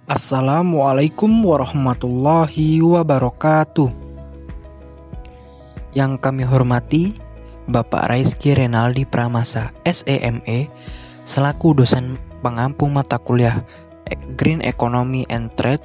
Assalamualaikum warahmatullahi wabarakatuh. Yang kami hormati Bapak Raiski Renaldi Pramasa, SEME, selaku dosen pengampu mata kuliah Green Economy and Trade,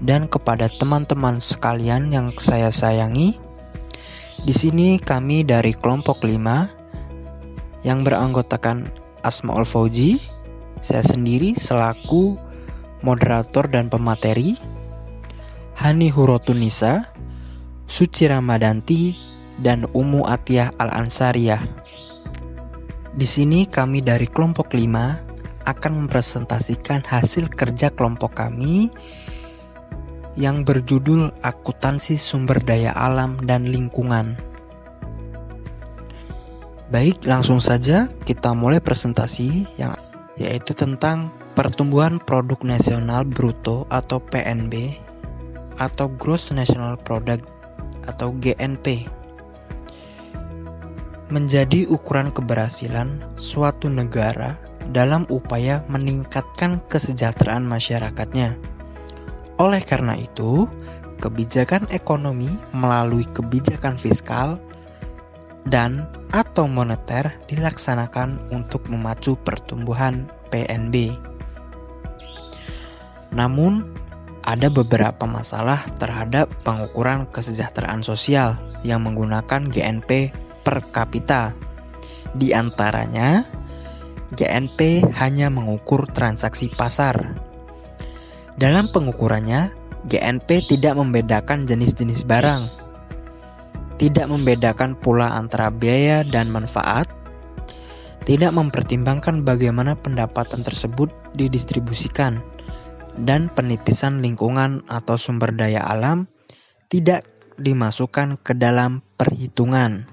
dan kepada teman-teman sekalian yang saya sayangi. Di sini kami dari kelompok 5 yang beranggotakan Asmaul Fauji, saya sendiri selaku moderator dan pemateri, Hani Hurotunisa, Suci Ramadanti, dan Umu Atiyah Al-Ansariyah. Di sini kami dari kelompok 5 akan mempresentasikan hasil kerja kelompok kami yang berjudul Akuntansi Sumber Daya Alam dan Lingkungan. Baik, langsung saja kita mulai presentasi yaitu tentang pertumbuhan produk nasional bruto atau PNB atau Gross National Product atau GNP menjadi ukuran keberhasilan suatu negara dalam upaya meningkatkan kesejahteraan masyarakatnya. Oleh karena itu, kebijakan ekonomi melalui kebijakan fiskal dan atau moneter dilaksanakan untuk memacu pertumbuhan PNB. Namun, ada beberapa masalah terhadap pengukuran kesejahteraan sosial yang menggunakan GNP per kapita. Di antaranya, GNP hanya mengukur transaksi pasar. Dalam pengukurannya, GNP tidak membedakan jenis-jenis barang, tidak membedakan pula antara biaya dan manfaat, tidak mempertimbangkan bagaimana pendapatan tersebut didistribusikan, dan penipisan lingkungan atau sumber daya alam tidak dimasukkan ke dalam perhitungan.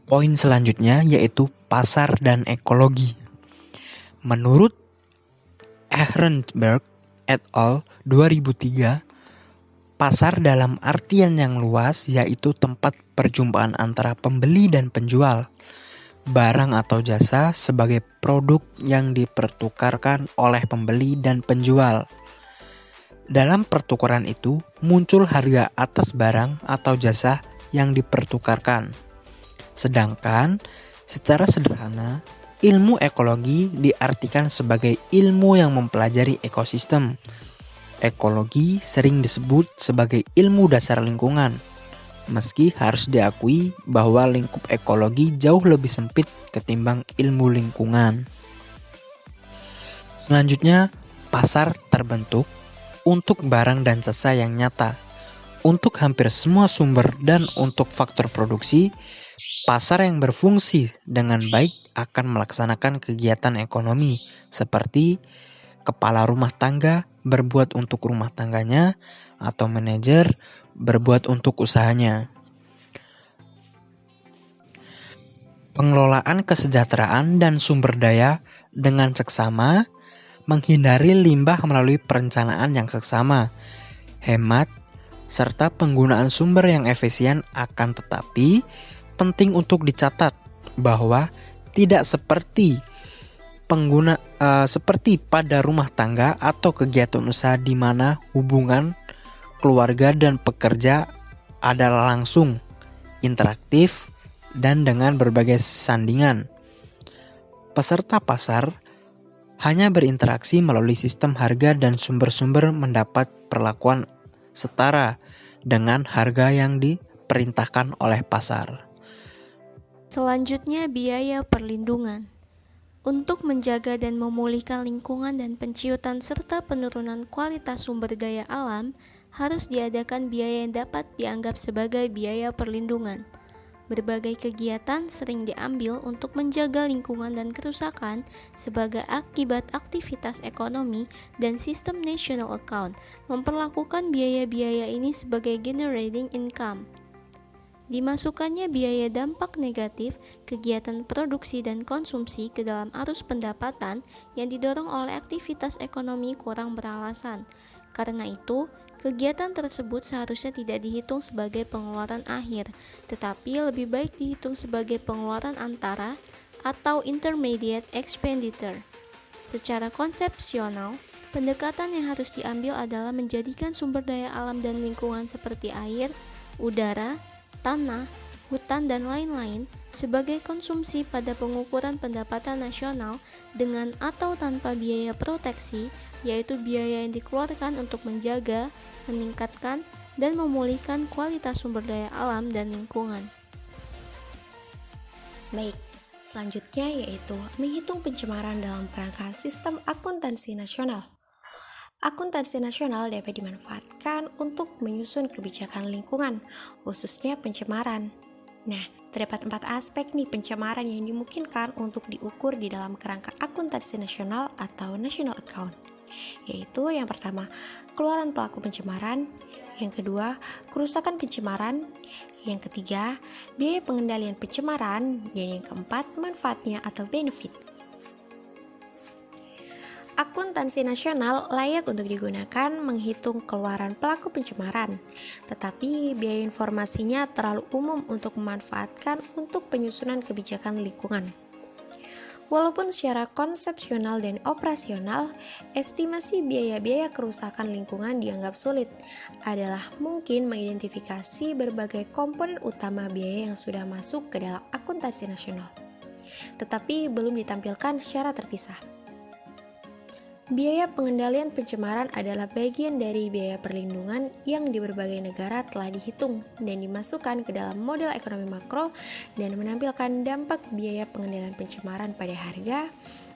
Poin selanjutnya yaitu pasar dan ekologi. Menurut Ehrenberg et al. 2003, pasar dalam artian yang luas yaitu tempat perjumpaan antara pembeli dan penjual, barang atau jasa sebagai produk yang dipertukarkan oleh pembeli dan penjual. Dalam pertukaran itu muncul harga atas barang atau jasa yang dipertukarkan. Sedangkan secara sederhana, ilmu ekologi diartikan sebagai ilmu yang mempelajari ekosistem. Ekologi sering disebut sebagai ilmu dasar lingkungan, meski harus diakui bahwa lingkup ekologi jauh lebih sempit ketimbang ilmu lingkungan. Selanjutnya, pasar terbentuk untuk barang dan jasa yang nyata. Untuk hampir semua sumber dan untuk faktor produksi, pasar yang berfungsi dengan baik akan melaksanakan kegiatan ekonomi seperti kepala rumah tangga berbuat untuk rumah tangganya atau manajer berbuat untuk usahanya. Pengelolaan kesejahteraan dan sumber daya dengan seksama, menghindari limbah melalui perencanaan yang seksama, hemat, serta penggunaan sumber yang efisien akan tetapi penting untuk dicatat bahwa tidak seperti seperti pada rumah tangga atau kegiatan usaha di mana hubungan keluarga dan pekerja adalah langsung, interaktif, dan dengan berbagai sandingan. Peserta pasar hanya berinteraksi melalui sistem harga dan sumber-sumber mendapat perlakuan setara dengan harga yang diperintahkan oleh pasar. Selanjutnya, biaya perlindungan. Untuk menjaga dan memulihkan lingkungan dan penciutan serta penurunan kualitas sumber daya alam, harus diadakan biaya yang dapat dianggap sebagai biaya perlindungan. Berbagai kegiatan sering diambil untuk menjaga lingkungan dan kerusakan sebagai akibat aktivitas ekonomi, dan sistem national account memperlakukan biaya-biaya ini sebagai generating income. Dimasukkannya biaya dampak negatif kegiatan produksi dan konsumsi ke dalam arus pendapatan yang didorong oleh aktivitas ekonomi kurang beralasan. Karena itu, kegiatan tersebut seharusnya tidak dihitung sebagai pengeluaran akhir, tetapi lebih baik dihitung sebagai pengeluaran antara atau intermediate expenditure. Secara konsepsional, pendekatan yang harus diambil adalah menjadikan sumber daya alam dan lingkungan seperti air, udara, tanah, hutan, dan lain-lain sebagai konsumsi pada pengukuran pendapatan nasional dengan atau tanpa biaya proteksi, yaitu biaya yang dikeluarkan untuk menjaga, meningkatkan, dan memulihkan kualitas sumber daya alam dan lingkungan. Baik, selanjutnya yaitu menghitung pencemaran dalam kerangka sistem akuntansi nasional. Akuntansi nasional dapat dimanfaatkan untuk menyusun kebijakan lingkungan, khususnya pencemaran. Nah, terdapat 4 aspek nih pencemaran yang dimungkinkan untuk diukur di dalam kerangka akuntansi nasional atau national account. Yaitu yang pertama, keluaran pelaku pencemaran, yang kedua, kerusakan pencemaran, yang ketiga, biaya pengendalian pencemaran, dan yang keempat, manfaatnya atau benefit. Akuntansi nasional layak untuk digunakan menghitung keluaran pelaku pencemaran, tetapi biaya informasinya terlalu umum untuk memanfaatkan untuk penyusunan kebijakan lingkungan. Walaupun secara konsepsional dan operasional, estimasi biaya-biaya kerusakan lingkungan dianggap sulit, adalah mungkin mengidentifikasi berbagai komponen utama biaya yang sudah masuk ke dalam akuntansi nasional, tetapi belum ditampilkan secara terpisah. Biaya pengendalian pencemaran adalah bagian dari biaya perlindungan yang di berbagai negara telah dihitung dan dimasukkan ke dalam model ekonomi makro dan menampilkan dampak biaya pengendalian pencemaran pada harga,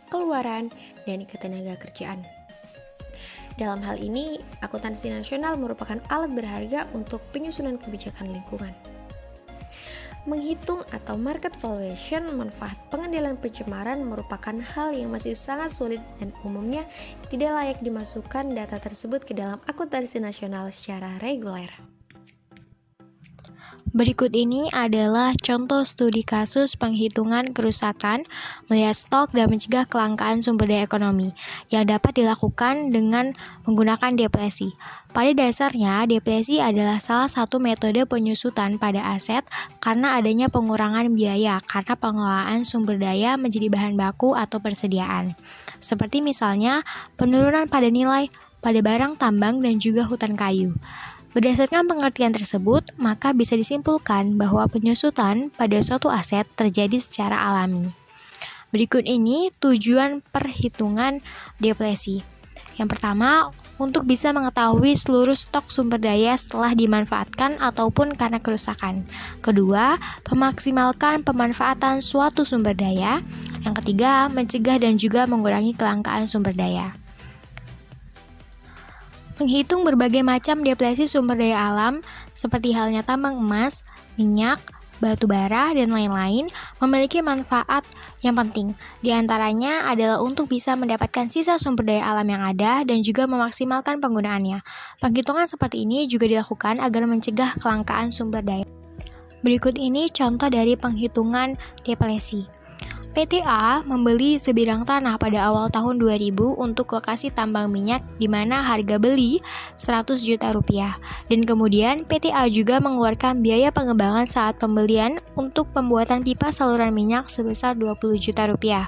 keluaran, dan ketenaga kerjaan. Dalam hal ini, akuntansi nasional merupakan alat berharga untuk penyusunan kebijakan lingkungan. Menghitung atau market valuation manfaat pengendalian pencemaran merupakan hal yang masih sangat sulit dan umumnya tidak layak dimasukkan data tersebut ke dalam akuntansi nasional secara reguler. Berikut ini adalah contoh studi kasus penghitungan kerusakan melihat stok dan mencegah kelangkaan sumber daya ekonomi yang dapat dilakukan dengan menggunakan depresi. Pada dasarnya, depresi adalah salah satu metode penyusutan pada aset karena adanya pengurangan biaya karena pengelolaan sumber daya menjadi bahan baku atau persediaan. Seperti misalnya penurunan pada nilai pada barang tambang dan juga hutan kayu. Berdasarkan pengertian tersebut, maka bisa disimpulkan bahwa penyusutan pada suatu aset terjadi secara alami. Berikut ini tujuan perhitungan depresi. Yang pertama, untuk bisa mengetahui seluruh stok sumber daya setelah dimanfaatkan ataupun karena kerusakan. Kedua, memaksimalkan pemanfaatan suatu sumber daya. Yang ketiga, mencegah dan juga mengurangi kelangkaan sumber daya. Menghitung berbagai macam depresi sumber daya alam, seperti halnya tambang emas, minyak, batu bara, dan lain-lain, memiliki manfaat yang penting. Di antaranya adalah untuk bisa mendapatkan sisa sumber daya alam yang ada dan juga memaksimalkan penggunaannya. Penghitungan seperti ini juga dilakukan agar mencegah kelangkaan sumber daya. Berikut ini contoh dari penghitungan depresi. PTA membeli sebidang tanah pada awal tahun 2000 untuk lokasi tambang minyak di mana harga beli 100 juta rupiah. Dan kemudian PTA juga mengeluarkan biaya pengembangan saat pembelian untuk pembuatan pipa saluran minyak sebesar 20 juta rupiah.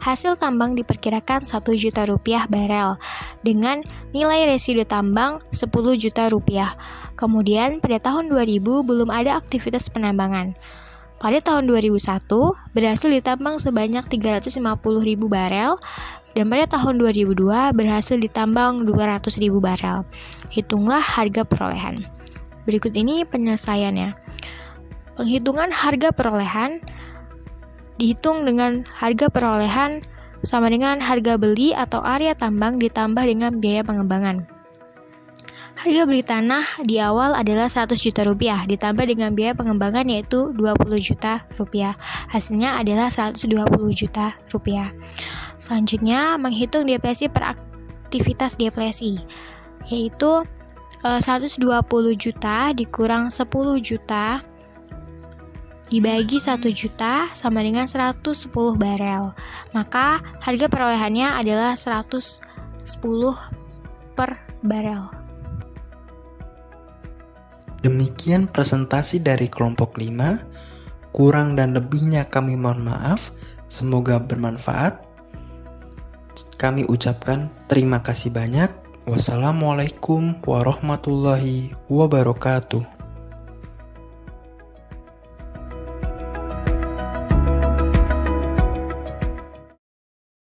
Hasil tambang diperkirakan 1 juta rupiah barel dengan nilai residu tambang 10 juta rupiah. Kemudian pada tahun 2000 belum ada aktivitas penambangan. Pada tahun 2001, berhasil ditambang sebanyak 350.000 barel, dan pada tahun 2002 berhasil ditambang 200.000 barel. Hitunglah harga perolehan. Berikut ini penyelesaiannya. Penghitungan harga perolehan dihitung dengan harga perolehan sama dengan harga beli atau area tambang ditambah dengan biaya pengembangan. Harga beli tanah di awal adalah 100 juta rupiah, ditambah dengan biaya pengembangan yaitu 20 juta rupiah. Hasilnya adalah 120 juta rupiah. Selanjutnya, menghitung depresi per aktivitas depresi, yaitu 120 juta dikurang 10 juta dibagi 1 juta sama dengan 110 barel. Maka harga perolehannya adalah 110 per barel. Demikian presentasi dari kelompok 5. Kurang dan lebihnya kami mohon maaf. Semoga bermanfaat. kami ucapkan terima kasih banyak. Wassalamualaikum warahmatullahi wabarakatuh.